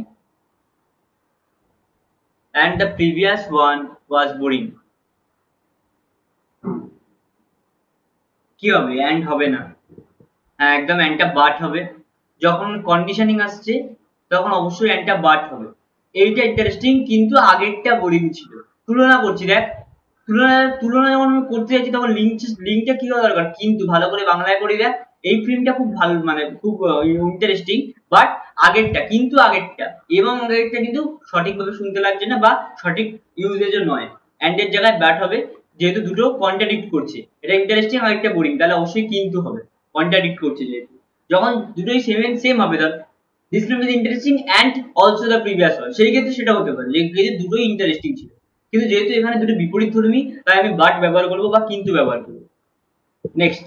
and the previous one was boring. কি হবে, and হবে না, হ্যাঁ একদম অ্যান্ডটা বাট হবে, যখন কন্ডিশনিং আসছে তখন অবশ্যই অ্যান্ডটা বাট হবে। এইটা ইন্টারেস্টিং কিন্তু আগেরটা বোরিং ছিল, তুলনা করছি দেখ, তুলনা যখন আমি করতে যাচ্ছি তখন লিঙ্কটা কি হওয়া দরকার, কিন্তু ভালো করে বাংলায় করি দেখ, এই ফিল্মটা খুব ভালো, মানে খুব ইন্টারেস্টিং, বাট আগেরটা, কিন্তু আগেরটা এবং আগেরটা কিন্তু সঠিকভাবে শুনতে লাগছে না বা সঠিক ইউজেজও নয়, অ্যান্ডের জায়গায় ব্যাট হবে, যেহেতু দুটো কন্ট্রাডিক্ট করছে, এটা ইন্টারেস্টিং আর একটা বোরিং, তাহলে অবশ্যই কিন্তু হবে, কন্ট্রাডিক্ট করছে যেহেতু। যখন দুটোই সেম সেম হবে, তাহলে this will be interesting and also the previous one, সেই ক্ষেত্রে সেটা হতে পারে যে দুটোই ইন্টারেস্টিং ছিল। কিন্তু যেহেতু এখানে দুটো বিপরীত ধর্মী, তাই আমি বাট ব্যবহার করবো বা কিন্তু ব্যবহার করবো। Next,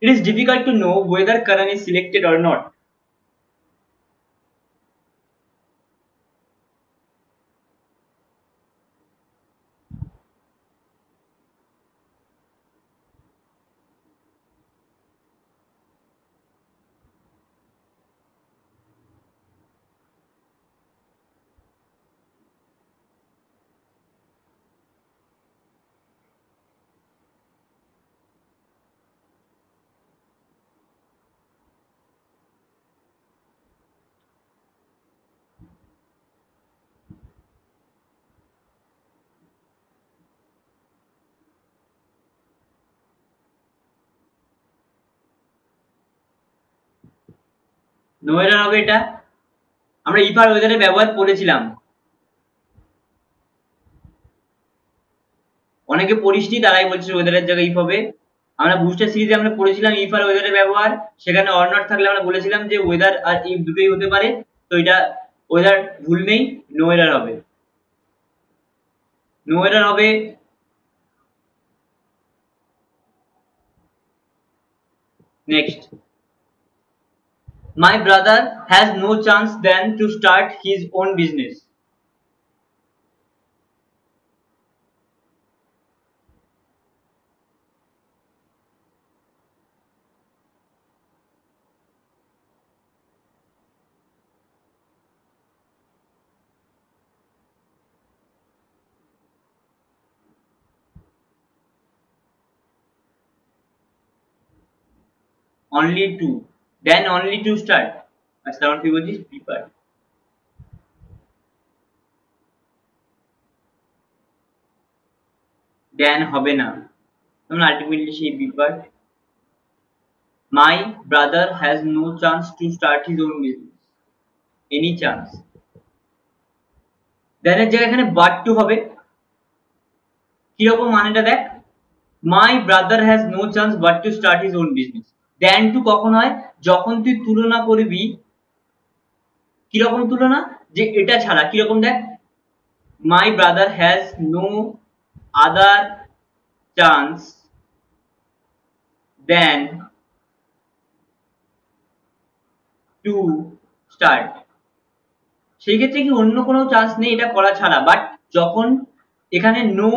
it is difficult to know whether Karan is selected or not. No error হবে এটা, আমরা ইফ আর ওয়েদারে ব্যবহার করেছিলাম। অনেকে পড়িসনি, তারাই বলছে ওয়েদারের জায়গায় ইফ হবে। আমরা বুস্টার সিরিজে আমরা পড়েছিলাম ইফ আর ওয়েদারের ব্যবহার, সেখানে অর নট থাকলে আমরা বলেছিলাম যে ওয়েদার আর ইফ দুটোই হতে পারে, তো এটা ওয়েদার ভুল নেই, নো এরর হবে, নো এরর হবে। Next, my brother has no chance than to start his own business. Only to, then only to start, আচ্ছা কি বলছিস প্রিপার, দেন হবে না, আমরা আলটিমেটলি সেই প্রিপার। my brother has no chance to start his own business, any chance, দেন এর জায়গায় এখানে but to হবে। কিরকম মানেটা দেখ, my brother has no chance but to start his own business, then to কখন হয়, যখন তুই তুলনা করবি, কিরকম তুলনা, যে এটা ছাড়া, কিরকম দেখ, my brother has no other chance than to start, সেই ক্ষেত্রে কি অন্য কোনো চান্স নেই এটা করা ছাড়া, বাট যখন এখানে নো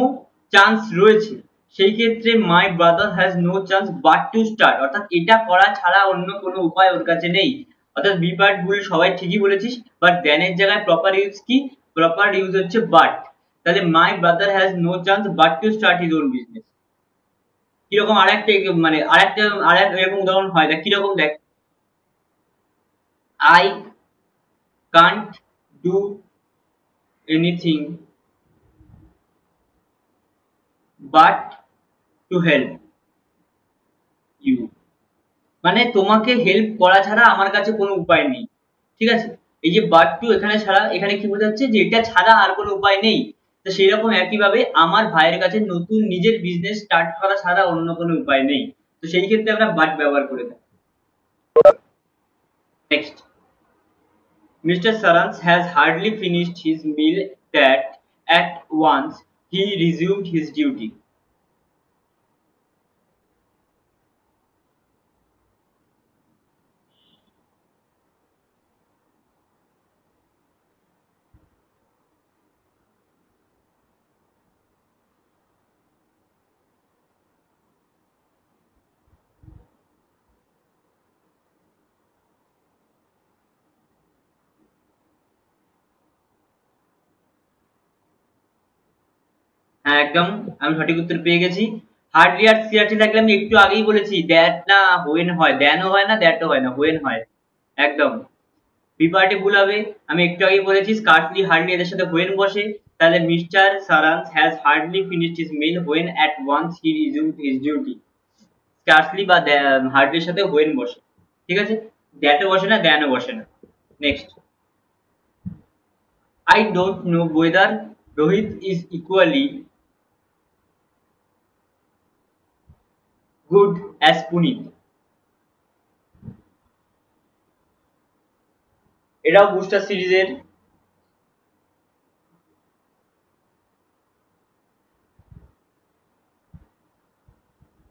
চান্স রয়েছে, সেই ক্ষেত্রে my brother has no chance but to start, অর্থাৎ এটা করা ছাড়া অন্য কোনো উপায় ওর কাছে নেই। অর্থাৎ বি পার্ট ভুল সবাই ঠিকই বলেছিস, বাট দেনের জায়গায় প্রপার ইউজ কি, প্রপার ইউজ হচ্ছে বাট। তাহলে my brother has no chance but to start his own business. কিরকম আরেকটা, মানে আরেকটা এরকম উদাহরণ হয়, দেখ কিরকম, দেখ I can't do anything but to help you, মানে তোমাকে হেল্প করা ছাড়া আমার কাছে কোনো উপায় নেই, ঠিক আছে। এই যে but to এখানে ছাড়া, এখানে কি বোঝাচ্ছে, যে এটা ছাড়া আর কোনো উপায় নেই। তো সেই রকম একই ভাবে আমার ভাইয়ের কাছে নতুন নিজের বিজনেস স্টার্ট করা ছাড়া অন্য কোনো উপায় নেই, তো সেই ক্ষেত্রে আমরা but ব্যবহার করে থাকি। Next, Mr. Sarans has hardly finished his meal that at once he resumed his duty. হ্যাঁ একদম, আমি সঠিক উত্তর পেয়ে গেছি। হার্ডলি আর সিআরটি থাকলে আমি একটু আগেই বলেছি দ্যাট না হোয়েন হয়, দ্যানও হয় না দ্যাটও হয় না, হোয়েন হয়, একদম। বি পার্টে ভুল হবে, আমি একটু আগেই বলেছি স্কার্টলি হার্ডলি এদের সাথে হোয়েন বসে, তাহলে mister Sarans has hardly finished his meal when at once he resumed his duty. Scarcely বা হার্ডলির সাথে হোয়েন বসে, ঠিক আছে, দ্যাটও বসে না দ্যানও বসে না। Next, I don't know whether Rohit is equally good as Punit. এটাও বুস্টার সিরিজের।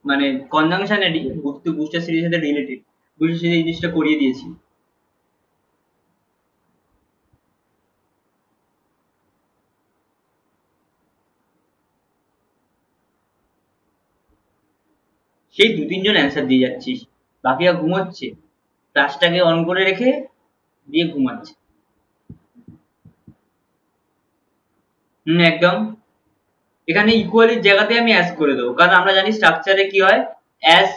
মানে কনজাংশনেরই, বুস্টার সিরিজের সাথে রিলেটেড, বুস্টার সিরিজ এই জিনিসটা করিয়ে দিয়েছি। সেই দু তিনজন অ্যান্সার দিয়ে যাচ্ছিস, বাকিরা ঘুমাচ্ছে, ফ্ল্যাশটাকে অন করে রেখে দিয়ে ঘুমাচ্ছে। একদম। এখানে ইকুয়ালির জায়গাতে আমি অ্যাস করে দেবো, কারণ আমরা জানি স্ট্রাকচারে কি হয়, as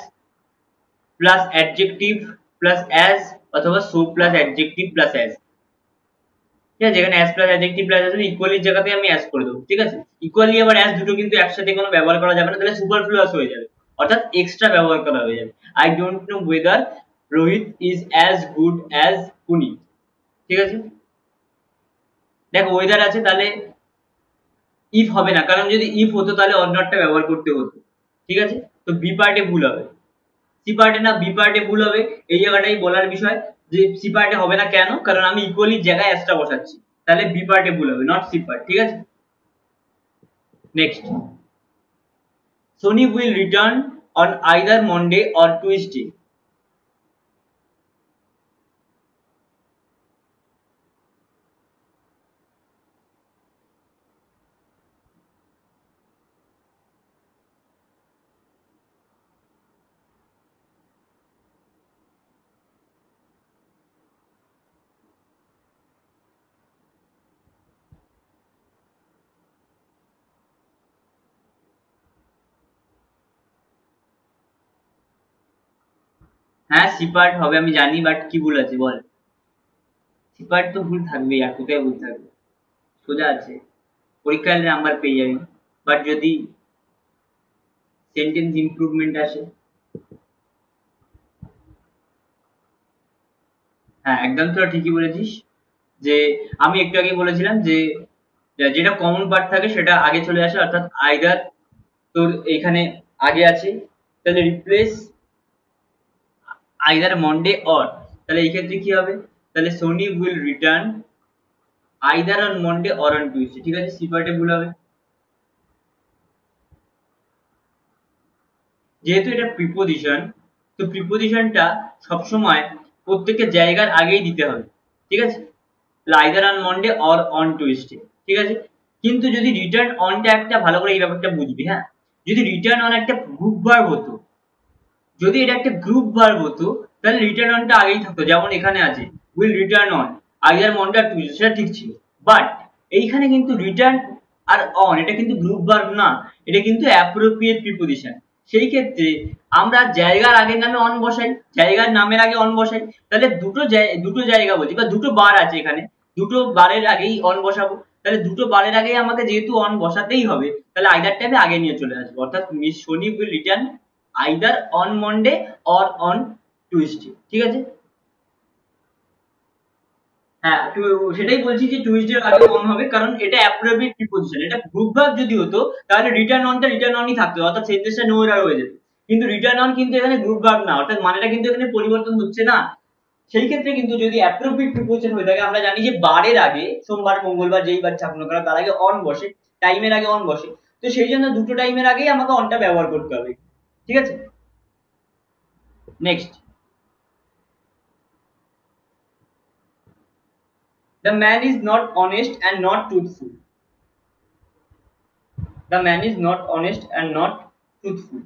plus adjective plus as, অথবা so plus adjective plus as. ঠিক আছে, যেখানে as plus adjective plus as, ইকুয়ালির জায়গাতে আমি অ্যাস করে দেবো। ঠিক আছে, ইকুয়ালি আবার অ্যাস দুটো কিন্তু একসাথে কোনো ব্যবহার করা যাবে না, তাহলে সুপারফ্লুয়াস হয়ে যাবে, অর্থাৎ এক্সট্রা ব্যবহার করা হয়ে যাবে। I don't know whether Rohit is as good as Punit. ঠিক আছে, দেখো ওয়েদার আছে, তাহলে ইফ হবে না, কারণ যদি ইফ হতো তাহলে অর নটটা ব্যবহার করতে হতো। ঠিক আছে, তো বি পার্টে ভুল হবে, সি পার্টে না বি পার্টে ভুল হবে। এই জায়গাটাই বলার বিষয় যে সি পার্টে হবে না কেন, কারণ আমি ইকুয়ালির জায়গায় অ্যাসটা বসাচ্ছি, তাহলে বি পার্টে ভুল হবে, নট সি পার্ট। ঠিক আছে, next, Soni will return on either Monday or Tuesday. হ্যাঁ সি পার্ট হবে আমি জানি, বাট কি ভুল আছে বল? সি পার্ট তো ভুল থাকবেই, আর কোথায় ভুল থাকবে, সোজা আছে, পরীক্ষায় নাম্বার পেয়ে যাবি। বাট যদি সেন্টেন্স ইমপ্রুভমেন্ট আসে, হ্যাঁ একদম তোরা ঠিকই বলেছিস। যে আমি একটু আগে বলেছিলাম যে যেটা কমন পার্ট থাকে সেটা আগে চলে আসে, অর্থাৎ আইদার তোর এখানে আগে আছে, তাহলে রিপ্লেস আইদার মন্ডে অর, তাহলে এই ক্ষেত্রে কি হবে, তাহলে Soni will return either on Monday or on Tuesday. ঠিক আছে, সি পার্টে ভুল হবে, যেহেতু এটা প্রিপোজিশন, তো প্রিপোজিশনটা সবসময় প্রত্যেকের জায়গার আগেই দিতে হবে। ঠিক আছে, either on Monday or on Tuesday. ঠিক আছে, কিন্তু যদি রিটার্ন অনটা একটা, ভালো করে এই ব্যাপারটা বুঝবি, হ্যাঁ, যদি রিটার্ন অন একটা গ্রুপ ভার্ব হতো, যদি এটা একটা গ্রুপ ভার্ব হতো, তাহলে রিটার্ন অনটা আগেই থাকতো, যেমন এখানে আছে will return on either Monday আর টিউসডে, সেটা ঠিক ছিল। বাট এইখানে কিন্তু রিটার্ন আর অন এটা কিন্তু গ্রুপ ভার্ব না, এটা কিন্তু অ্যাপ্রোপ্রিয়েট প্রিপোজিশন। সেই ক্ষেত্রে আমরা জায়গার আগের নামে অন বসাই, জায়গার নামের আগে অন বসাই, তাহলে দুটো জায়গা বলছি, বা দুটো বার আছে এখানে, দুটো বারের আগেই অন বসাবো, তাহলে দুটো বারের আগেই আমাকে যেহেতু অন বসাতেই হবে, তাহলে আইদারটাকে আগে নিয়ে চলে আসবো, অর্থাৎ Miss Soni will return either on Monday or on Tuesday. ঠিক আছে, হ্যাঁ সেটাই বলছি যে টুইসডে আগে অন হবে, কারণ এটা অ্যাপ্রোপ্রিয়েট প্রিপোজিশন। এটা গ্রুপ ভার্ব যদি হতো তাহলে রিটার্ন অনটা রিটার্ন অনই থাকতো, অর্থাৎ সেন্টেন্সটা নো এরর হয়ে যেত। কিন্তু রিটার্ন অন কিন্তু এখানে গ্রুপ ভার্ব না, অর্থাৎ মানেটা কিন্তু এখানে পরিবর্তন হচ্ছে না। সেই ক্ষেত্রে কিন্তু যদি অ্যাপ্রোপ্রিয়েট প্রিপোজিশন হয়ে থাকে, আমরা জানি যে বারের আগে, সোমবার মঙ্গলবার যেই বার ছাপানো করা, তার আগে অন বসে, টাইমের আগে অন বসে, তো সেই জন্য দুটো টাইমের আগেই আমাকে অনটা ব্যবহার করতে হবে। ঠিক আছে, next, the man is not honest and not truthful. The man is not honest and not truthful.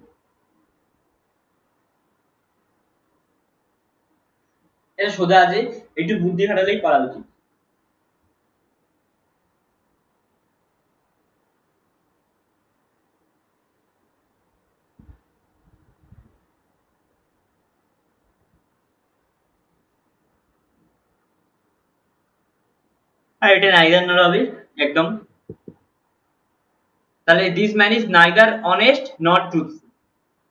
এটা সোজা আছে, একটু বুদ্ধি খাটালেই পারা উচিত। আর এটা নাইদার নর হবে একদম। তাহলে this man is neither honest not truthful,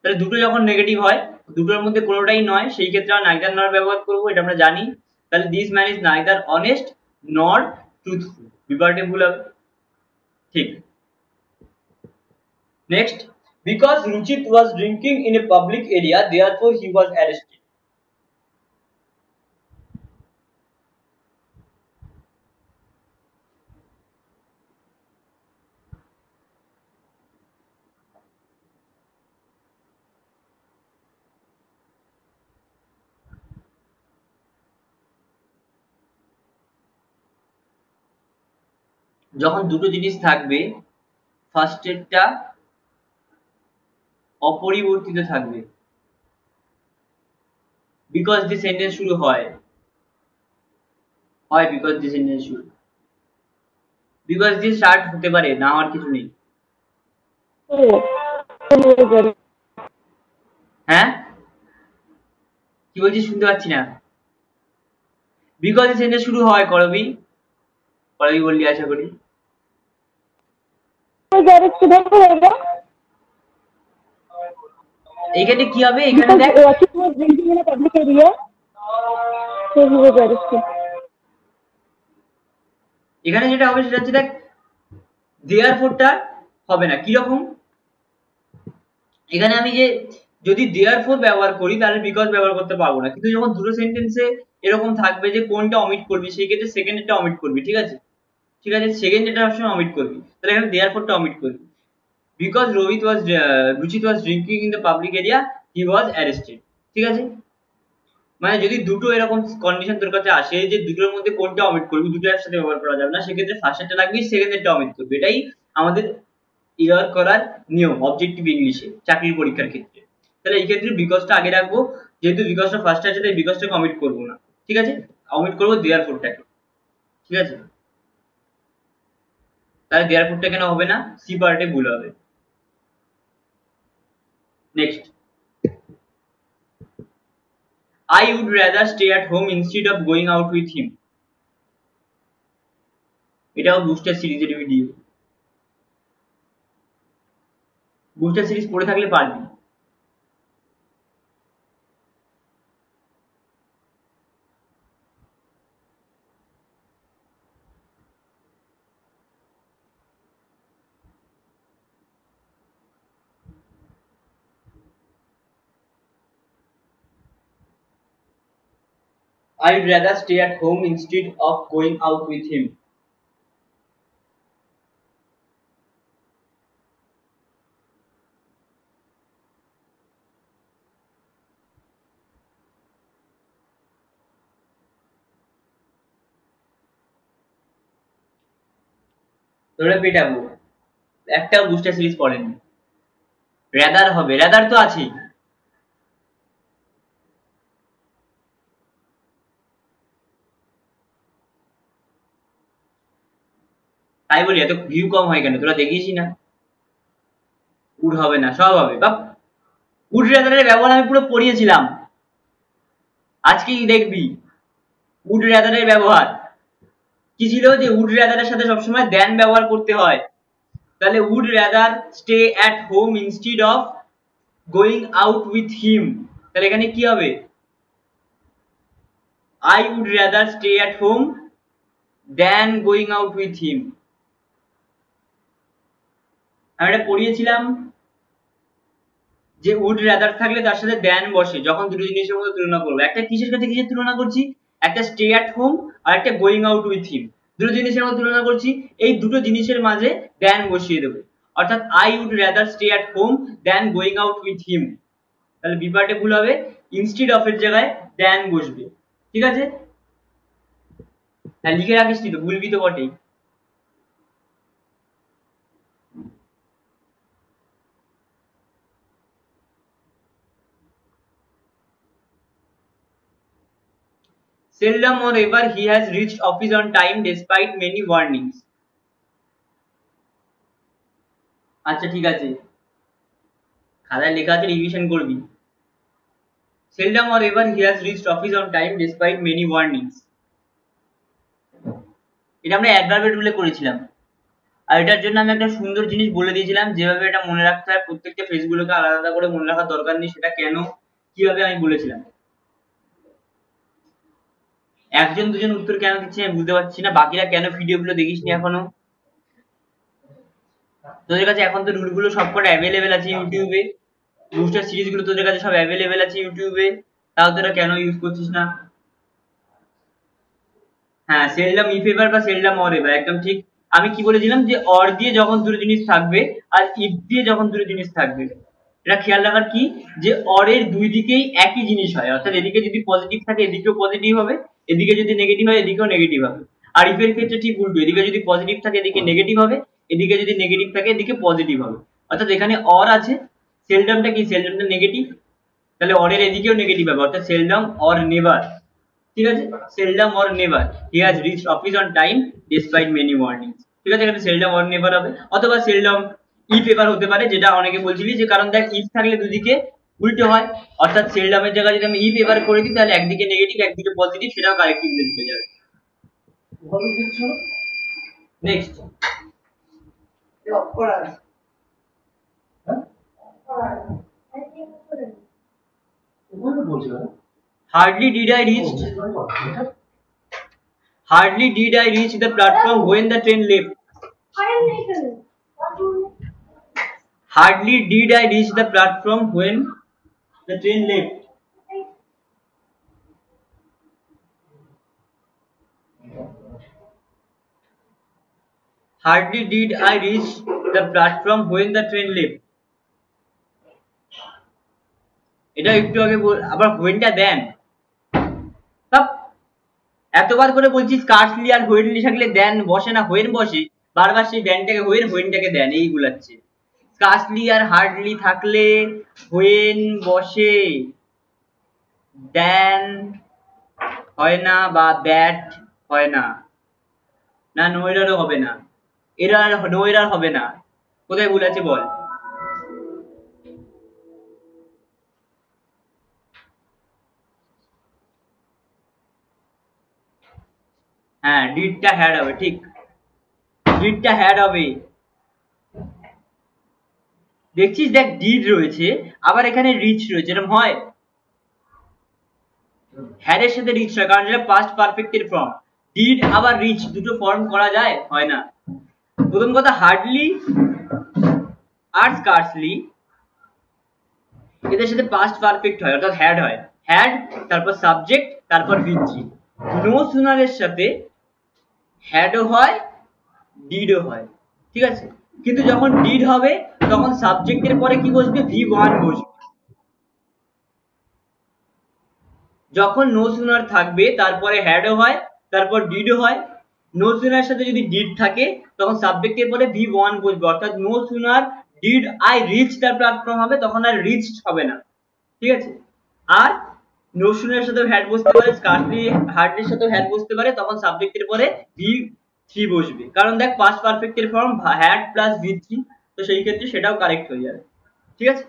তাহলে দুটো যখন নেগেটিভ হয়, দুটোর মধ্যে কোনোটাই নয়, সেই ক্ষেত্রে আমরা নাইদার নর ব্যবহার করবো, এটা আমরা জানি। তাহলে this man is neither honest নর ট্রুথফুল, বিপার্টে ভুল হবে। ঠিক, next, Because Ruchit was drinking in a public area, therefore he was arrested. যখন দুটো জিনিস থাকবে, ফার্স্টেরটা অপরিবর্তিত থাকবে, বিকজ দি সেন্টেন্স শুরু হয় বিকজ দি সেন্টেন্স শুরু, বিকজ দি স্টার্ট হতে পারে, না হওয়ার কিছু নেই। হ্যাঁ কি বলছিস, শুনতে পাচ্ছি না। বিকজ দি সেন্টেন্স শুরু হয়, করবি বললি আশা করি। এখানে কি হবে, এখানে দেখ এখানে যেটা হবে সেটা হচ্ছে দেখ দেয়ারফোরটা হবে না। কিরকম, এখানে আমি যে যদি দেয়ারফোর ব্যবহার করি তাহলে বিকজ ব্যবহার করতে পারবো না, কিন্তু যখন দুটো সেন্টেন্সে এরকম থাকবে যে কোনটা অমিট করবি, সেই ক্ষেত্রে সেকেন্ডেরটা অমিট করবি। ঠিক আছে, সেকেন্ড যেটা সবসময় অমিট করবি, তাহলে এখানে দেয়ারফোরটা অমিট করবি। Because Ruchit was drinking in the public area, he was arrested. ঠিক আছে, মানে যদি দুটো এরকম কন্ডিশন তোর কাছে আসে যে দুটোর মধ্যে কোনটা অমিট করবি, দুটো একসাথে ব্যবহার করা যাবে না, সেক্ষেত্রে ফার্স্টেরটা লাগবে, সেকেন্ডেরটা অমিট করবি। এটাই আমাদের ইয়ার করার নিয়ম অবজেক্টিভ ইংলিশে চাকরির পরীক্ষার ক্ষেত্রে। তাহলে এই ক্ষেত্রে বিকজটা আগে রাখবো, যেহেতু বিকজটা ফার্স্টে আছে তাই বিকজটাকে অমিট করবো না। ঠিক আছে, অমিট করবো দেয়ারফোরটাকে। ঠিক আছে, তাহলে দেয়ারফোরটা কেন হবে না, সি পার্টে ভুল হবে। Next, I would rather stay at home instead of going out with him. এটাও বুস্টার সিরিজের ভিডিও, বুস্টার সিরিজ পড়ে থাকলে পারবি। I would rather stay at home instead of going out with him. তোরা পেটাবো, একটাও বুস্টার সিরিজ পড়েনি। Rather হবে, rather তো আছেই। তাই বলি এত ভিউ কম হয় কেন, তোরা দেখিস না। উড হবে না, সব হবে বাপ। উড রাদারের ব্যবহার আমি পুরো পড়িয়েছিলাম, আজকে দেখবি উড রাদারের ব্যবহার কি ছিল, যে উড রাদারের সাথে সবসময় দেন ব্যবহার করতে হয়। তাহলে would rather stay at home instead of going out with him, তাহলে এখানে কি হবে, I would rather stay at home than going out with him. আমি এটা পড়িয়েছিলাম যে উড রাদার থাকলে তার সাথে দ্যান বসে যখন দুটো জিনিসের মধ্যে তুলনা করবো। একটা কিসের সাথে কিসের তুলনা করছি, একটা স্টে অ্যাট হোম আর একটা গোয়িং আউট উইথ হিম, দুটো জিনিসের মধ্যে তুলনা করছি, এই দুটো জিনিসের মাঝে দ্যান বসিয়ে দেবো, অর্থাৎ I would rather stay at home than going out with him. তাহলে বি পার্টে ভুল হবে, ইনস্টিড অফ এর জায়গায় দ্যান বসবে। ঠিক আছে, হ্যাঁ লিখে রাখিস, তো ভুলবি তো বটেই। Seldom or ever he has reached office on time despite many warnings. আচ্ছা ঠিক আছে, খাতায় লেখা আছে রিভিশন করবি। Seldom or ever he has reached office on time despite many warnings. এটা আমরা অ্যাডভার্বের রুলে করেছিলাম, আর এটার জন্য আমি একটা সুন্দর জিনিস বলে দিয়েছিলাম, যেভাবে এটা মনে রাখতে হয়, প্রত্যেকটা ফেজগুলোকে আলাদা আলাদা করে মনে রাখার দরকার নেই, সেটা কেন কিভাবে আমি বলেছিলাম। একজন দুজন উত্তর কেন দিচ্ছে আমি বুঝতে পারছি না, বাকিরা কেন ভিডিওগুলো দেখিসনি এখনো। তোদের কাছে এখন তো রুলগুলো সবকটা অ্যাভেলেবেল আছে ইউটিউবে, বুস্টার সিরিজগুলো তোদের কাছে সব অ্যাভেলেবেল আছে ইউটিউবে, তাও তোরা কেন ইউজ করছিস না? হ্যাঁ, সেলডম ইফ এভার বা সেলডম অর এভার, একদম ঠিক। আমি কি বলেছিলাম যে অর দিয়ে যখন দুটো জিনিস থাকবে আর ইফ দিয়ে যখন দুটো জিনিস থাকবে, এটা খেয়াল রাখার কি যে অরের দুই দিকেই একই জিনিস হয়, অর্থাৎ এদিকে যদি পজিটিভ থাকে এদিকেও পজিটিভ হবে, এদিকে যদি নেগেটিভ হয় এদিকেও নেগেটিভ হবে। আর ইফের ক্ষেত্রে ঠিক উল্টো, এদিকে যদি পজিটিভ থাকে এদিকে নেগেটিভ হবে, এদিকে যদি নেগেটিভ থাকে এদিকে পজিটিভ হবে। অর্থাৎ এখানে অর আছে, সেলডমটা কি, সেলডমটা নেগেটিভ, তাহলে অরের এদিকেও নেগেটিভ হবে, অর্থাৎ সেলডম অর নেভার। ঠিক আছে, seldom or never he has reached office on time despite many warnings. ঠিক আছে, এখানে সেলডম অর নেভার হবে, অথবা সেলডম ইফ এভার হতে পারে, যেটা অনেকে বলছিলি যে কারণ দেখ ইফ থাকলে দুদিকে উল্টো হয়, অর্থাৎ সেলডমের জায়গায় যদি আমি ইফ এভার করে দিই তাহলে একদিকে নেগেটিভ একদিকে পজিটিভ, সেটাও কারেক্ট ইংরেজি হয়ে যাবে। Next hardly did I reach the platform when the train left. Hardly did I reach the platform when the train left. Hardly did I reach the platform when the train left. এটা একটু আগে আবার হোয়েনটা দেন, এতবার করে বলছি scarcely আর হোয়েনলি থাকলে দেন বসে না, হোয়েন বসে, বারবার সেই দেনটাকে হোয়েন, হোয়েনটাকে দেন, এই গুলাচ্ছে। স্কার্সলি আর হার্ডলি থাকলে হোয়েন বসে, দেন হয় না বা দ্যাট হয় না, না নো এরারও হবে না, এরার নো এরার হবে না, কোথায় ভুল আছে বল? হ্যাঁ, ডিডটা হ্যাড হবে, ঠিক, ডিডটা হ্যাড হবে। দেখছিস, দেখ ডিড রয়েছে আবার এখানে রিচ রয়েছে, এরকম হয়? হ্যাড এর সাথে রিচ হয়, কারণ এটা পাস্ট পারফেক্টের ফর্ম। ডিড আবার রিচ দুটো ফর্ম করা যায়? হয় না। প্রথম কথা, হার্ডলি আর স্কার্সলি এদের সাথে পাস্ট পারফেক্ট হয়, অর্থাৎ হ্যাড হয়, হ্যাড তারপর সাবজেক্ট তারপর ভিত্তি। নো সুনারের সাথে হ্যাডও হয় ডিডও হয়, ঠিক আছে, কিন্তু যখন ডিড হবে তখন সাবজেক্টের পরে কি বসবে? V1 বসবে। যখন নো সুনার থাকবে তারপরে হ্যাডও হয় তারপর ডিডও হয়। নো সুনার সাথে যদি ডিড থাকে তখন সাবজেক্টের পরে V1 বসবে, অর্থাৎ no sooner did I reach the platform হবে, তখন আর রিচড হবে না, ঠিক আছে। আর নো সুনার সাথে হ্যাড বসতে পারে, স্কার্সলি হার্ডলির সাথে হ্যাড বসতে পারে, তখন সাবজেক্টের পরে V3 বসবে, কারণ দেখ পাস্ট পারফেক্টের ফর্ম হ্যাড প্লাস V3, তো সেই ক্ষেত্রে সেটাও কারেক্ট হয়ে যাবে, ঠিক আছে।